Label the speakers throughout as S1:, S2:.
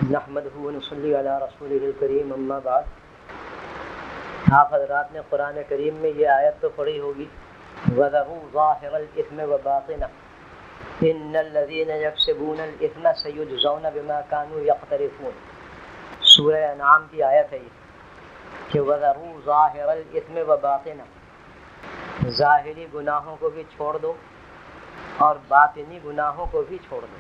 S1: نحمدہ ونصلی علی رسولہ الکریم اما بعد۔ آپ حضرات نے قرآن کریم میں یہ آیت تو پڑھی ہوگی، وَذَرُوا ظَاهِرَ الْإِثْمِ وَبَاطِنَهُ إِنَّ الَّذِينَ يَكْسِبُونَ الْإِثْمَ سَيُجْزَوْنَ بِمَا كَانُوا يَقْتَرِفُونَ۔ سورہ انعام کی آیت ہے یہ کہ وَذَرُوا ظَاهِرَ الْإِثْمِ وَبَاطِنَهُ، ظاہری گناہوں کو بھی چھوڑ دو اور باطنی گناہوں کو بھی چھوڑ دو۔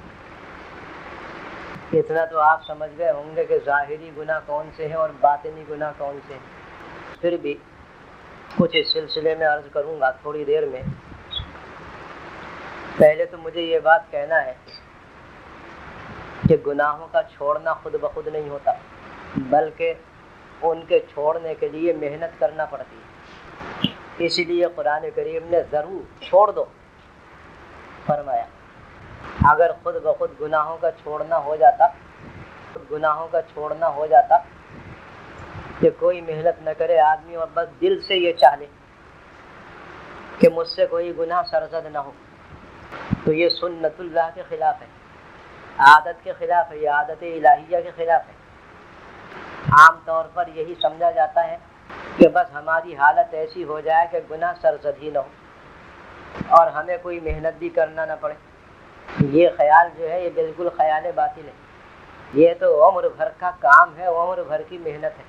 S1: اتنا تو آپ سمجھ گئے ہوں گے کہ ظاہری گناہ کون سے ہیں اور باطنی گناہ کون سے ہیں۔ پھر بھی کچھ اس سلسلے میں عرض کروں گا تھوڑی دیر میں۔ پہلے تو مجھے یہ بات کہنا ہے کہ گناہوں کا چھوڑنا خود بخود نہیں ہوتا، بلکہ ان کے چھوڑنے کے لیے محنت کرنا پڑتی ہے۔ اسی لیے قرآن کریم نے ضرور چھوڑ دو فرمایا۔ اگر خود بخود گناہوں کا چھوڑنا ہو جاتا کہ کوئی محنت نہ کرے آدمی اور بس دل سے یہ چاہ لے کہ مجھ سے کوئی گناہ سرزد نہ ہو، تو یہ سنت اللہ کے خلاف ہے، عادت کے خلاف ہے، یہ عادت الہیہ کے خلاف ہے۔ عام طور پر یہی سمجھا جاتا ہے کہ بس ہماری حالت ایسی ہو جائے کہ گناہ سرزد ہی نہ ہو اور ہمیں کوئی محنت بھی کرنا نہ پڑے۔ یہ خیال جو ہے یہ بالکل خیال باطل ہے۔ یہ تو عمر بھر کا کام ہے، عمر بھر کی محنت ہے۔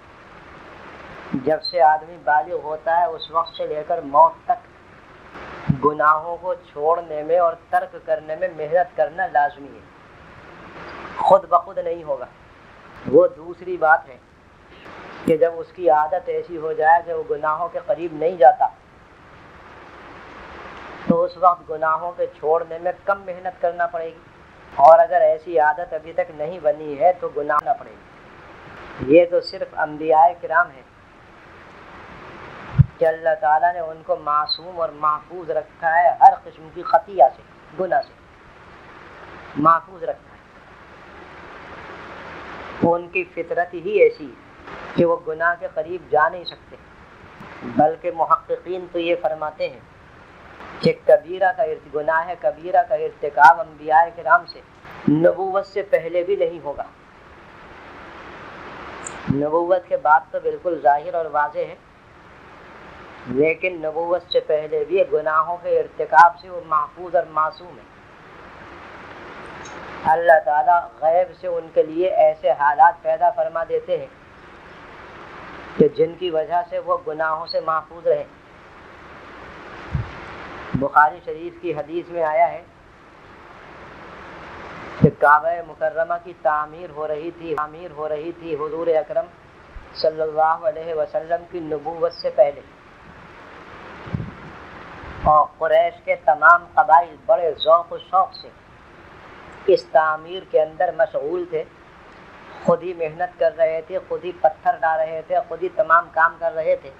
S1: جب سے آدمی بالغ ہوتا ہے اس وقت سے لے کر موت تک گناہوں کو چھوڑنے میں اور ترک کرنے میں محنت کرنا لازمی ہے، خود بخود نہیں ہوگا۔ وہ دوسری بات ہے کہ جب اس کی عادت ایسی ہو جائے کہ وہ گناہوں کے قریب نہیں جاتا تو اس وقت گناہوں کے چھوڑنے میں کم محنت کرنا پڑے گی، اور اگر ایسی عادت ابھی تک نہیں بنی ہے تو گناہ نہ پڑے گی۔ یہ تو صرف انبیاء کرام ہیں کہ اللہ تعالیٰ نے ان کو معصوم اور محفوظ رکھا ہے، ہر قسم کی خطیہ سے، گناہ سے محفوظ رکھا ہے۔ ان کی فطرت ہی ایسی ہے کہ وہ گناہ کے قریب جا نہیں سکتے، بلکہ محققین تو یہ فرماتے ہیں کہ گناہ کبیرہ کا ارتکاب انبیاء کرام سے نبوت سے پہلے بھی نہیں ہوگا۔ نبوت کے بعد تو بالکل ظاہر اور واضح ہے، لیکن نبوت سے پہلے بھی گناہوں کے ارتکاب سے وہ محفوظ اور معصوم ہے۔ اللہ تعالیٰ غیب سے ان کے لیے ایسے حالات پیدا فرما دیتے ہیں کہ جن کی وجہ سے وہ گناہوں سے محفوظ رہیں۔ بخاری شریف کی حدیث میں آیا ہے کہ کعبہ مکرمہ کی تعمیر ہو رہی تھی حضور اکرم صلی اللہ علیہ وسلم کی نبوت سے پہلے، اور قریش کے تمام قبائل بڑے ذوق و شوق سے اس تعمیر کے اندر مشغول تھے، خود ہی محنت کر رہے تھے، خود ہی پتھر ڈال رہے تھے، خود ہی تمام کام کر رہے تھے۔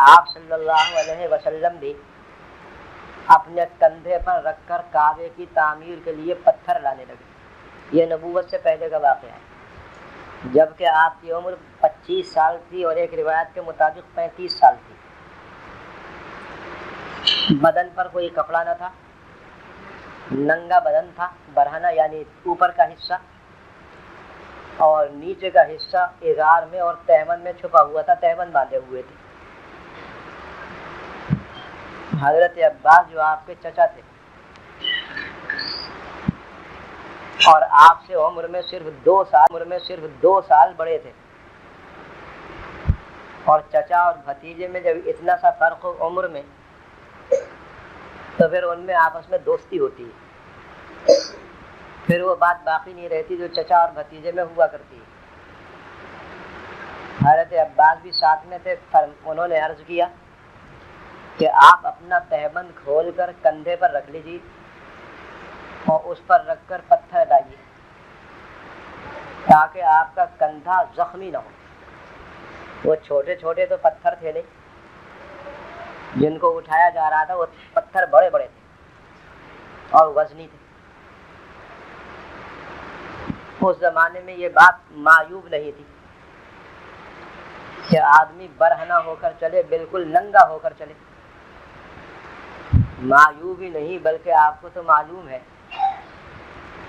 S1: آپ صلی اللہ علیہ وسلم بھی اپنے کندھے پر رکھ کر کعبے کی تعمیر کے لیے پتھر لانے لگے۔ یہ نبوت سے پہلے کا واقعہ ہے، جبکہ آپ کی عمر 25 سال تھی اور ایک روایت کے مطابق 35 سال تھی۔ بدن پر کوئی کپڑا نہ تھا، ننگا بدن تھا، برہنہ یعنی اوپر کا حصہ، اور نیچے کا حصہ ازار میں اور تہبند میں چھپا ہوا تھا، تہبند باندھے ہوئے تھے۔ حضرت عباس جو آپ کے چچا تھے اور آپ سے عمر میں صرف 2 سال بڑے تھے، اور چچا اور بھتیجے میں جب اتنا سا فرق ہو عمر میں تو پھر ان میں آپس میں دوستی ہوتی ہے، پھر وہ بات باقی نہیں رہتی جو چچا اور بھتیجے میں ہوا کرتی ہے۔ حضرت عباس بھی ساتھ میں تھے، انہوں نے عرض کیا کہ آپ اپنا تہبند کھول کر کندھے پر رکھ لیجیے اور اس پر رکھ کر پتھر ڈالیے تاکہ آپ کا کندھا زخمی نہ ہو۔ وہ چھوٹے چھوٹے تو پتھر تھے نہیں جن کو اٹھایا جا رہا تھا، وہ پتھر بڑے بڑے تھے اور وزنی تھے۔ اس زمانے میں یہ بات معیوب نہیں تھی کہ آدمی برہنہ ہو کر چلے، بالکل ننگا ہو کر چلے۔ معیوب ہی نہیں بلکہ آپ کو تو معلوم ہے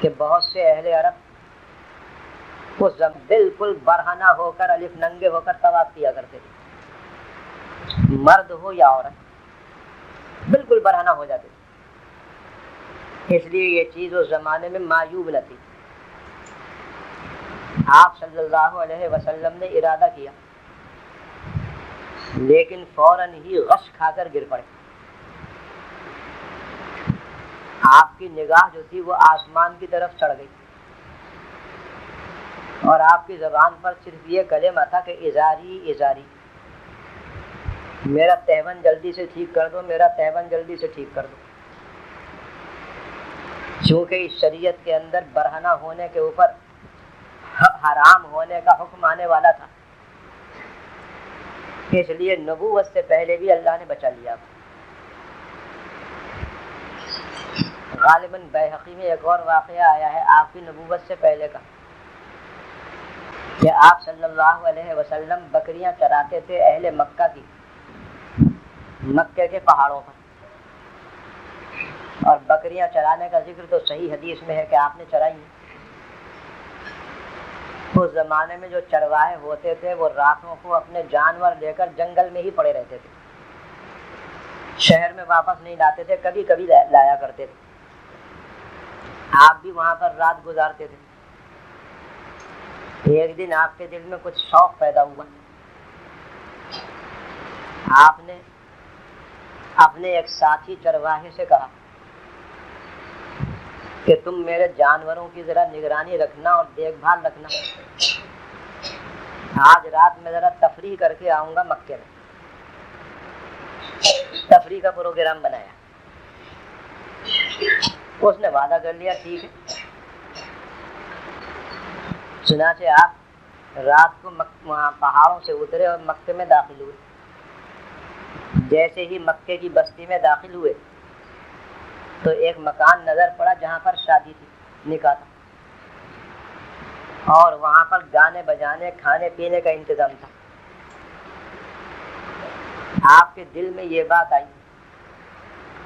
S1: کہ بہت سے اہل عرب وہ بالکل برہنہ ہو کر الف ننگے ہو کر طواف کیا کرتے تھے، مرد ہو یا عورت بالکل برہنہ ہو جاتے تھے۔ اس لیے یہ چیز اس زمانے میں معیوب نہ تھی۔ آپ صلی اللہ علیہ وسلم نے ارادہ کیا لیکن فوراً ہی غش کھا کر گر پڑے۔ آپ کی نگاہ جو تھی وہ آسمان کی طرف چڑھ گئی اور آپ کی زبان پر صرف یہ کلمہ تھا کہ ازاری ازاری، میرا تہبند جلدی سے ٹھیک کر دو، میرا تہبند جلدی سے ٹھیک کر دو۔ چونکہ اس شریعت کے اندر برہنہ ہونے کے اوپر حرام ہونے کا حکم آنے والا تھا، اس لیے نبوت سے پہلے بھی اللہ نے بچا لیا۔ غالباً بیہقی میں ایک اور واقعہ آیا ہے آپ کی نبوت سے پہلے کا، کہ آپ صلی اللہ علیہ وسلم بکریاں چراتے تھے اہل مکہ کی، مکے کے پہاڑوں پر، اور بکریاں چرانے کا ذکر تو صحیح حدیث میں ہے کہ آپ نے چرائی ہیں۔ اس زمانے میں جو چرواہے ہوتے تھے وہ راتوں کو اپنے جانور لے کر جنگل میں ہی پڑے رہتے تھے، شہر میں واپس نہیں لاتے تھے، کبھی کبھی لایا کرتے تھے۔ آپ بھی وہاں پر رات گزارتے تھے۔ ایک دن آپ کے دل میں کچھ شوق پیدا ہوا، آپ نے اپنے ایک ساتھی چرواہے سے کہا کہ تم میرے جانوروں کی ذرا نگرانی رکھنا اور دیکھ بھال رکھنا، آج رات میں ذرا تفریح کر کے آؤں گا مکے میں۔ تفریح کا پروگرام بنایا، اس نے وعدہ کر لیا ٹھیک ہے۔ چنانچہ آپ رات کو وہاں پہاڑوں سے اترے اور مکے میں داخل ہوئے۔ جیسے ہی مکے کی بستی میں داخل ہوئے تو ایک مکان نظر پڑا جہاں پر شادی تھی، نکاح تھا، اور وہاں پر گانے بجانے کھانے پینے کا انتظام تھا۔ آپ کے دل میں یہ بات آئی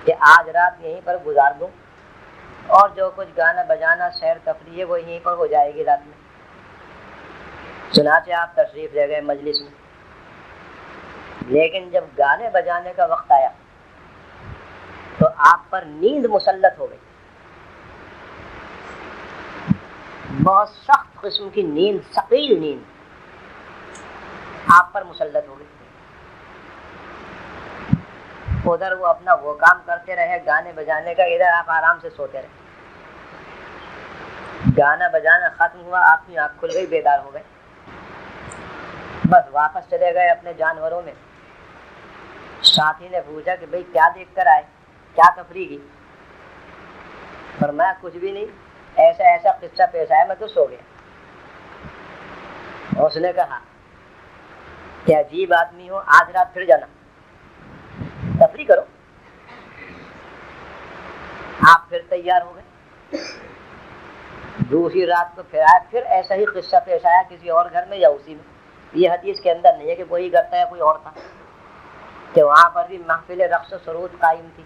S1: کہ آج رات یہیں پر گزار دوں اور جو کچھ گانا بجانا سیر تفریح ہے وہ یہیں پر ہو جائے گی رات میں۔ چنانچہ آپ تشریف لے گئے مجلس میں، لیکن جب گانے بجانے کا وقت آیا تو آپ پر نیند مسلط ہو گئی، بہت سخت قسم کی نیند، ثقیل نیند آپ پر مسلط ہو گئی۔ ادھر وہ اپنا وہ کام کرتے رہے گانے بجانے کا، ادھر آپ آرام سے سوتے رہے۔ گانا بجانا ختم ہوا، آپ کی آنکھ کھل گئی، بیدار ہو گئے، بس واپس چلے گئے اپنے جانوروں میں۔ ساتھی نے پوچھا کہ بھئی کیا دیکھ کر آئے، کیا تفریح کی؟ فرمایا کچھ بھی نہیں، ایسا ایسا قصہ پیش آیا، میں تو سو گیا۔ اس نے کہا کہ عجیب آدمی ہو، آج رات پھر جانا، تفریح کرو۔ آپ پھر تیار ہو گئے، دوسری رات کو پھر آئے، پھر ایسا ہی قصہ پیش آیا کسی اور گھر میں یا اسی میں۔ یہ حدیث کے اندر نہیں ہے کہ وہی کرتا ہے کوئی اور تھا، کہ وہاں پر بھی محفل رقص و سرود قائم تھی۔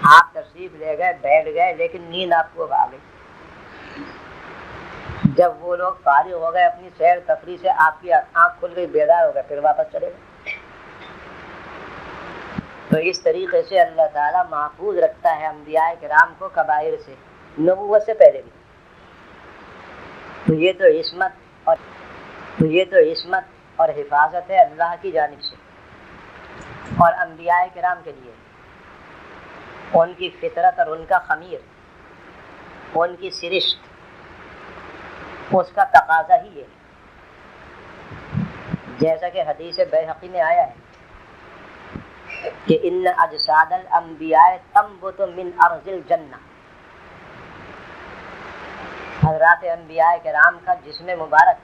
S1: آپ تشریف لے گئے، بیٹھ گئے، لیکن نیند آپ کو آ گئی۔ جب وہ لوگ فارغ ہو گئے اپنی سیر تفریح سے، آپ کی آنکھ کھل گئی، بیدار ہو گئے، پھر واپس چلے گئے۔ تو اس طریقے سے اللہ تعالیٰ محفوظ رکھتا ہے انبیاء کرام کو کبائر سے، نبوت سے پہلے بھی۔ تو یہ تو عصمت اور حفاظت ہے اللہ کی جانب سے، اور انبیاء کرام کے لیے ان کی فطرت اور ان کا خمیر، ان کی سرشت، اس کا تقاضا ہی ہے، جیسا کہ حدیث بیہقی میں آیا ہے کہ ان اجساد الانبیاء تنبت من ارض الجنہ، حضرات انبیاء کرام کا جسم مبارک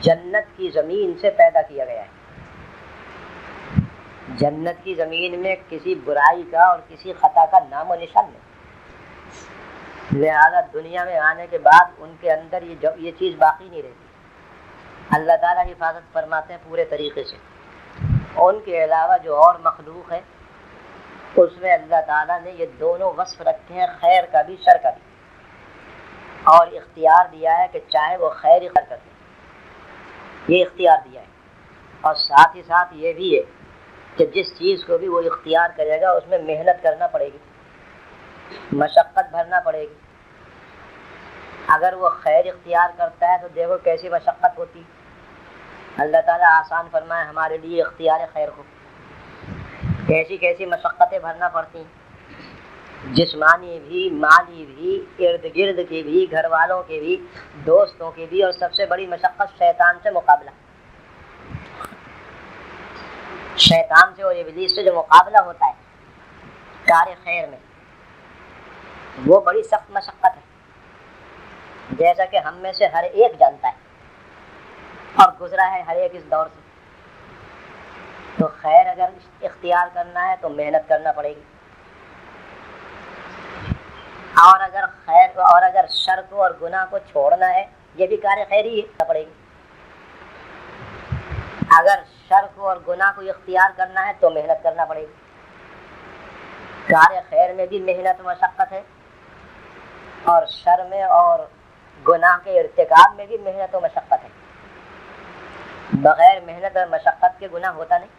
S1: جنت کی زمین سے پیدا کیا گیا ہے۔ جنت کی زمین میں کسی برائی کا اور کسی خطا کا نام و نشان نہیں، لہذا دنیا میں آنے کے بعد ان کے اندر یہ چیز باقی نہیں رہتی۔ اللہ تعالیٰ حفاظت فرماتے ہیں پورے طریقے سے۔ ان کے علاوہ جو اور مخلوق ہے اس میں اللہ تعالیٰ نے یہ دونوں وصف رکھے ہیں، خیر کا بھی شر کا بھی، اور اختیار دیا ہے کہ چاہے وہ خیر ہی کرتے، یہ اختیار دیا ہے. اور ساتھ ہی ساتھ یہ بھی ہے کہ جس چیز کو بھی وہ اختیار کرے گا اس میں محنت کرنا پڑے گی، مشقت بھرنا پڑے گی. اگر وہ خیر اختیار کرتا ہے تو دیکھو کیسی مشقت ہوتی. اللہ تعالیٰ آسان فرمائے ہمارے لیے اختیار خیر کو، کیسی کیسی مشقتیں بھرنا پڑتی ہیں، جسمانی بھی، مالی بھی، ارد گرد کی بھی، گھر والوں کے بھی، دوستوں کی بھی، اور سب سے بڑی مشقت شیطان سے مقابلہ. شیطان سے اور ابلیس سے جو مقابلہ ہوتا ہے کار خیر میں، وہ بڑی سخت مشقت ہے، جیسا کہ ہم میں سے ہر ایک جانتا ہے اور گزرا ہے ہر ایک اس دور سے. تو خیر اگر اختیار کرنا ہے تو محنت کرنا پڑے گی، اور اگر شر کو اور گناہ کو چھوڑنا ہے یہ بھی کار خیر ہی پڑے گی. اگر شر کو اور گناہ کو اختیار کرنا ہے تو محنت کرنا پڑے گی. کار خیر میں بھی محنت مشقت ہے، اور شر میں اور گناہ کے ارتکاب میں بھی محنت و مشقت ہے. بغیر محنت اور مشقت کے گناہ ہوتا نہیں.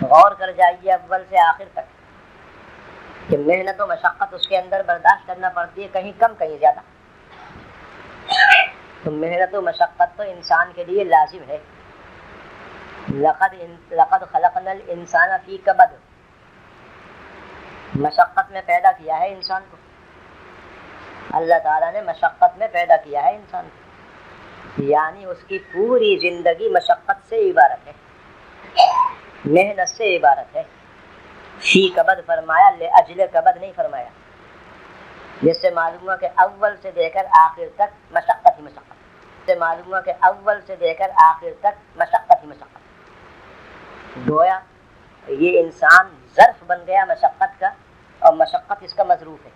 S1: غور کر جائیے اول سے آخر تک کہ محنت و مشقت اس کے اندر برداشت کرنا پڑتی ہے، کہیں کم کہیں زیادہ. تو محنت و مشقت تو انسان کے لیے لازم ہے. لقد خلقنا الانسان فی کبد، مشقت میں پیدا کیا ہے انسان کو. اللہ تعالیٰ نے مشقت میں پیدا کیا ہے انسان کو، یعنی اس کی پوری زندگی مشقت سے عبارت ہے، محنت سے عبارت ہے. فی کبد فرمایا، لاجل کبد نہیں فرمایا، جس سے معلوم ہوا کہ اول سے لے کر آخر تک مشقت ہی مشقت، سے معلوم ہوا کہ اول سے لے کر آخر تک مشقت ہی مشقت. گویا یہ انسان ظرف بن گیا مشقت کا، اور مشقت اس کا مظروف ہے.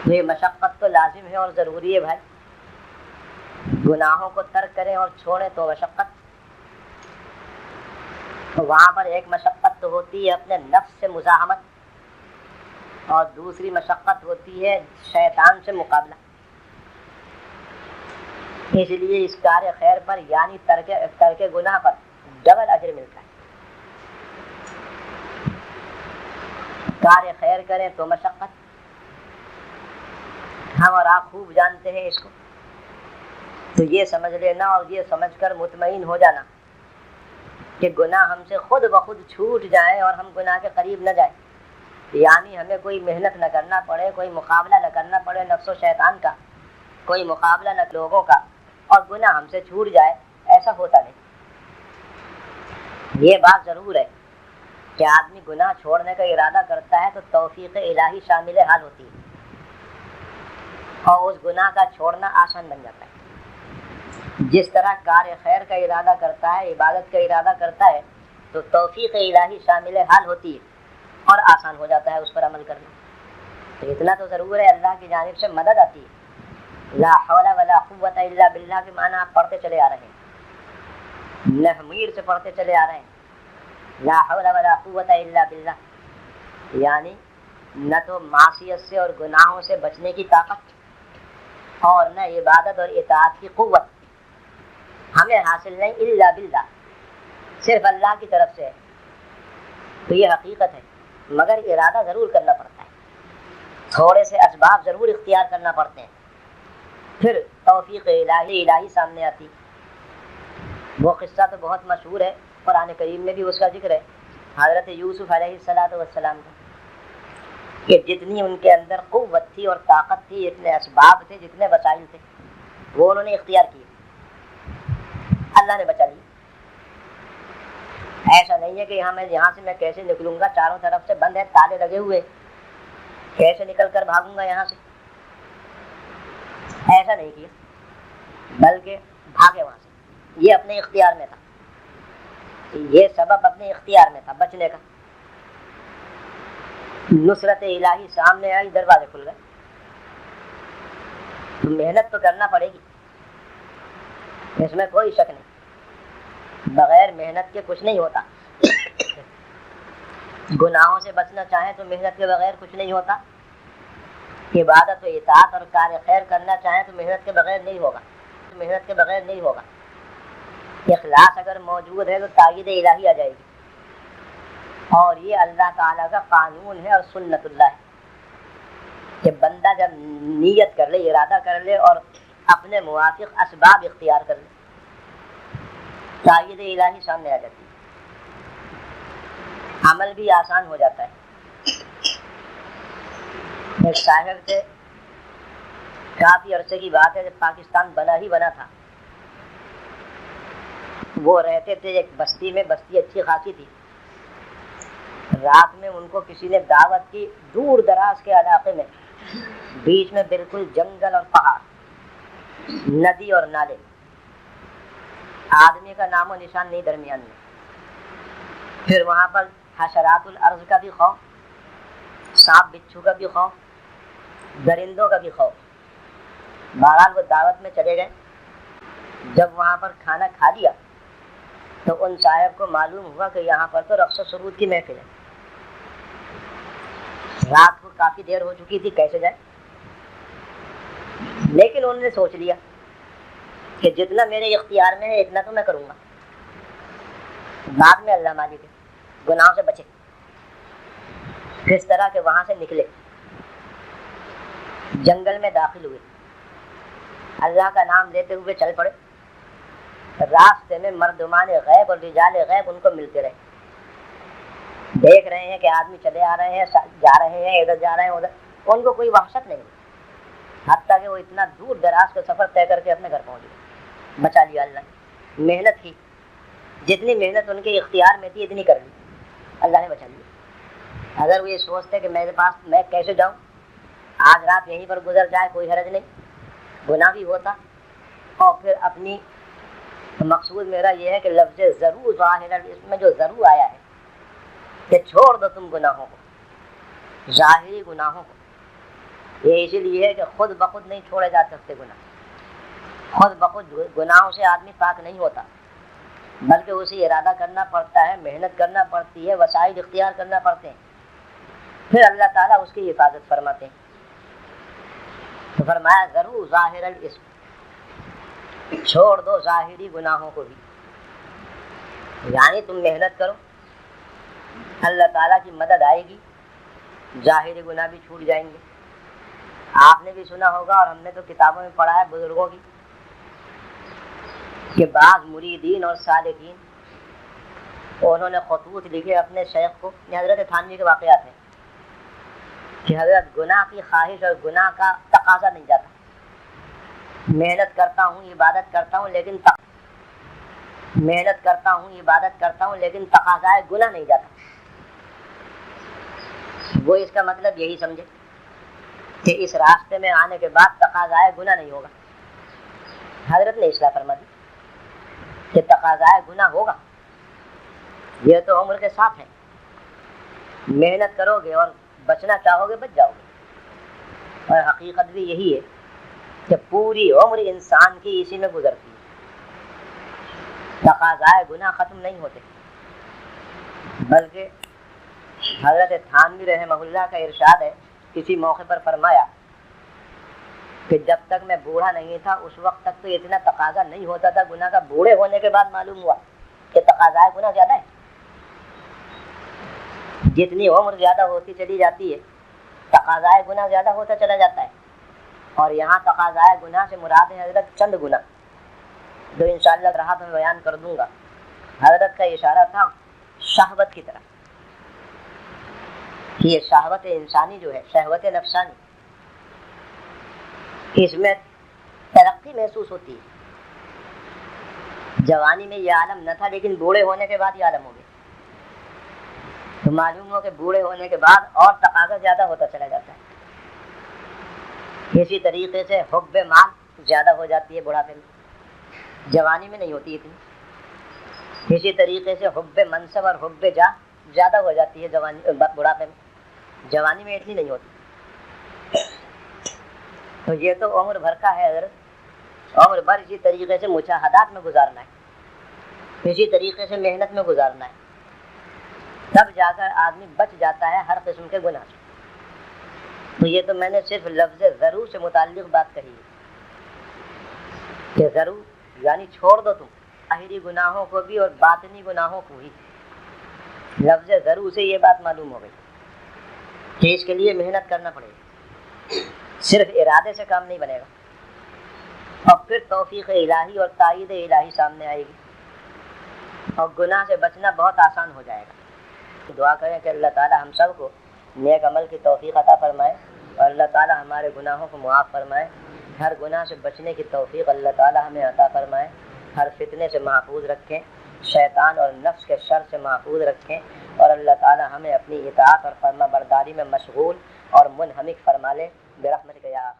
S1: تو یہ مشقت تو لازم ہے اور ضروری ہے بھائی. گناہوں کو ترک کریں اور چھوڑیں تو مشقت. وہاں پر ایک مشقت تو ہوتی ہے اپنے نفس سے مزاحمت، اور دوسری مشقت ہوتی ہے شیطان سے مقابلہ. اس لیے اس کار خیر پر یعنی ترک گناہ پر ڈبل اجر ملتا ہے. کار خیر کریں تو مشقت، ہم اور آپ خوب جانتے ہیں اس کو. تو یہ سمجھ لینا اور یہ سمجھ کر مطمئن ہو جانا کہ گناہ ہم سے خود بخود چھوٹ جائیں اور ہم گناہ کے قریب نہ جائیں، یعنی ہمیں کوئی محنت نہ کرنا پڑے، کوئی مقابلہ نہ کرنا پڑے نفس و شیطان کا، کوئی مقابلہ نہ لوگوں کا، اور گناہ ہم سے چھوٹ جائے. ایسا ہوتا نہیں. یہ بات ضرور ہے کہ آدمی گناہ چھوڑنے کا ارادہ کرتا ہے تو توفیق الہی شامل حال ہوتی ہے، اور اس گناہ کا چھوڑنا آسان بن جاتا ہے. جس طرح کار خیر کا ارادہ کرتا ہے، عبادت کا ارادہ کرتا ہے، تو توفیق الہی شامل حال ہوتی ہے اور آسان ہو جاتا ہے اس پر عمل کرنا. تو اتنا تو ضرور ہے اللہ کی جانب سے مدد آتی ہے. لا حول ولا قوت الا باللہ کے معنی آپ پڑھتے چلے آ رہے ہیں، نحمیر سے پڑھتے چلے آ رہے ہیں. لا حول ولا قوت الا باللہ یعنی نہ تو معصیت سے اور گناہوں سے بچنے کی طاقت، اور نہ عبادت اور اطاعت کی قوت ہمیں حاصل نہیں الا باللہ، صرف اللہ کی طرف سے ہے. تو یہ حقیقت ہے، مگر ارادہ ضرور کرنا پڑتا ہے، تھوڑے سے اسباب ضرور اختیار کرنا پڑتے ہیں، پھر توفیق الہی سامنے آتی. وہ قصہ تو بہت مشہور ہے، قرآن کریم میں بھی اس کا ذکر ہے، حضرت یوسف علیہ السلام کا، کہ جتنی ان کے اندر قوت تھی اور طاقت تھی، اتنے اسباب تھے، جتنے وسائل تھے، وہ انہوں نے اختیار کیے، اللہ نے بچا لی. ایسا نہیں ہے کہ یہاں سے میں کیسے نکلوں گا، چاروں طرف سے بند ہے، تالے لگے ہوئے، کیسے نکل کر بھاگوں گا یہاں سے. ایسا نہیں کیا، بلکہ بھاگے وہاں سے. یہ اپنے اختیار میں تھا، یہ سبب اپنے اختیار میں تھا بچنے کا. نصرت الہی سامنے آئی، دروازے کھل گئے. تو محنت تو کرنا پڑے گی، اس میں کوئی شک نہیں. بغیر محنت کے کچھ نہیں ہوتا. گناہوں سے بچنا چاہیں تو محنت کے بغیر کچھ نہیں ہوتا. عبادت و اطاعت اور کار خیر کرنا چاہیں تو محنت کے بغیر نہیں ہوگا، محنت کے بغیر نہیں ہوگا۔ اخلاص اگر موجود ہے تو تائید الہی آ جائے گی، اور یہ اللہ تعالیٰ کا قانون ہے اور سنت اللہ ہے کہ بندہ جب نیت کر لے، ارادہ کر لے اور اپنے موافق اسباب اختیار کر لے، تائید الہی سامنے آ جاتی ہے، عمل بھی آسان ہو جاتا ہے۔ ایک صاحب تھے، کافی عرصے کی بات ہے جب پاکستان بنا ہی بنا تھا، وہ رہتے تھے ایک بستی میں، بستی اچھی خاصی تھی۔ رات میں ان کو کسی نے دعوت کی، دور دراز کے علاقے میں، بیچ میں بالکل جنگل اور پہاڑ، ندی اور نالے، آدمی کا نام و نشان نہیں درمیان میں۔ پھر وہاں پر حشرات الارض کا بھی خوف، سانپ بچھو کا بھی خوف، درندوں کا بھی خوف۔ بہرحال وہ دعوت میں چلے گئے۔ جب وہاں پر کھانا کھا لیا تو ان صاحب کو معلوم ہوا کہ یہاں پر تو رقص و سرود کی محفل ہے، رات کو کافی دیر ہو چکی تھی، کیسے جائے؟ لیکن انہوں نے سوچ لیا کہ جتنا میرے اختیار میں ہے اتنا تو میں کروں گا، بعد میں اللہ مالک ہے، گناہوں سے بچے۔ کس طرح کہ وہاں سے نکلے، جنگل میں داخل ہوئے، اللہ کا نام لیتے ہوئے چل پڑے۔ راستے میں مردمان غیب اور رجال غیب ان کو ملتے رہے، دیکھ رہے ہیں کہ آدمی چلے آ رہے ہیں، جا رہے ہیں، ادھر جا رہے ہیں ادھر، ان کو کوئی وحشت نہیں، حتیٰ کہ وہ اتنا دور دراز کا سفر طے کر کے اپنے گھر پہنچ گئے۔ بچا لیا اللہ نے، محنت کی، جتنی محنت ان کے اختیار میں تھی اتنی کر لی، اللہ نے بچا لیا۔ اگر وہ یہ سوچتے کہ میرے پاس میں کیسے جاؤں، آج رات یہیں پر گزر جائے کوئی حرج نہیں، گناہ بھی ہوتا، اور پھر اپنی مقصود میرا یہ ہے کہ لفظ ضرور ظاہر اس میں جو ضرور آیا ہے کہ چھوڑ دو تم گناہوں کو، ظاہری گناہوں کو، یہ اسی لیے ہے کہ خود بخود نہیں چھوڑے جا سکتے گناہ، خود بخود گناہوں سے آدمی پاک نہیں ہوتا، بلکہ اسے ارادہ کرنا پڑتا ہے، محنت کرنا پڑتی ہے، وسائل اختیار کرنا پڑتے ہیں، پھر اللہ تعالیٰ اس کی حفاظت فرماتے ہیں۔ تو فرمایا ضرور ظاہر الاسم، چھوڑ دو ظاہری گناہوں کو بھی، یعنی تم محنت کرو، اللہ تعالیٰ کی مدد آئے گی، ظاہری گناہ بھی چھوٹ جائیں گے۔ آپ نے بھی سنا ہوگا اور ہم نے تو کتابوں میں پڑھا ہے بزرگوں کی کہ بعض مریدین اور سالکین انہوں نے خطوط لکھے اپنے شیخ کو، یہ حضرت تھانوی کے واقعات ہیں کہ حضرت گناہ کی خواہش اور گناہ کا تقاضا نہیں جاتا، محنت کرتا ہوں، عبادت کرتا ہوں، لیکن محنت کرتا ہوں، عبادت کرتا ہوں، لیکن تقاضائے گناہ نہیں جاتا۔ وہ اس کا مطلب یہی سمجھے کہ اس راستے میں آنے کے بعد تقاضائے گناہ نہیں ہوگا۔ حضرت نے اصلاح فرما دی کہ تقاضائے گناہ ہوگا، یہ تو عمر کے ساتھ ہے، محنت کرو گے اور بچنا چاہو گے بچ جاؤ گے، اور حقیقت بھی یہی ہے کہ پوری عمر انسان کی اسی میں گزرتی ہے، تقاضائے گناہ ختم نہیں ہوتے، بلکہ حضرت تھانوی رحمہ اللہ کا ارشاد ہے، کسی موقع پر فرمایا کہ جب تک میں بوڑھا نہیں تھا اس وقت تک تو اتنا تقاضا نہیں ہوتا تھا گناہ کا، بوڑھے ہونے کے بعد معلوم ہوا کہ تقاضائے گناہ زیادہ ہے، جتنی عمر زیادہ ہوتی چلی جاتی ہے تقاضائے گناہ زیادہ ہوتا چلا جاتا ہے، اور یہاں تقاضائے گناہ سے مراد ہے حضرت چند گناہ، جو انشاءاللہ راحت میں بیان کر دوں گا۔ حضرت کا اشارہ تھا شہوت کی طرف، یہ شہوت انسانی جو ہے، شہوت نفسانی، اس میں ترقی محسوس ہوتی ہے۔ جوانی میں یہ عالم نہ تھا، لیکن بوڑھے ہونے کے بعد یہ عالم ہو گیا، تو معلوم ہو کہ بوڑھے ہونے کے بعد اور تقاضا زیادہ ہوتا چلا جاتا ہے۔ اسی طریقے سے حب مال زیادہ ہو جاتی ہے بڑھاپے میں، جوانی میں نہیں ہوتی اتنی۔ اسی طریقے سے حب منصب اور حب جاہ زیادہ ہو جاتی ہے بڑھاپے میں، جوانی میں اتنی نہیں ہوتی۔ تو یہ تو عمر بھر کا ہے حضرت، عمر بھر اسی طریقے سے مشاہدات میں گزارنا ہے، اسی طریقے سے محنت میں گزارنا ہے، تب جا کر آدمی بچ جاتا ہے ہر قسم کے گناہ سے۔ تو یہ تو میں نے صرف لفظ ضرور سے متعلق بات کہی ہے کہ ضرور یعنی چھوڑ دو تم ظاہری گناہوں کو بھی اور باطنی گناہوں کو بھی. لفظ ضرور سے یہ بات معلوم ہو گئی کہ اس کے لیے محنت کرنا پڑے گا، صرف ارادے سے کام نہیں بنے گا. اور پھر توفیق الہی اور تائید الہی سامنے آئے گی اور گناہ سے بچنا بہت آسان ہو جائے گا. دعا کریں کہ اللہ تعالی ہم سب کو نیک عمل کی توفیق عطا فرمائے اور اللہ تعالی ہمارے گناہوں کو معاف فرمائے. ہر گناہ سے بچنے کی توفیق اللہ تعالی ہمیں عطا فرمائے. ہر فتنے سے محفوظ رکھیں، شیطان اور نفس کے شر سے محفوظ رکھیں اور اللہ تعالی ہمیں اپنی اطاعت اور فرما برداری میں مشغول اور منہمک فرما لے برحمتک یا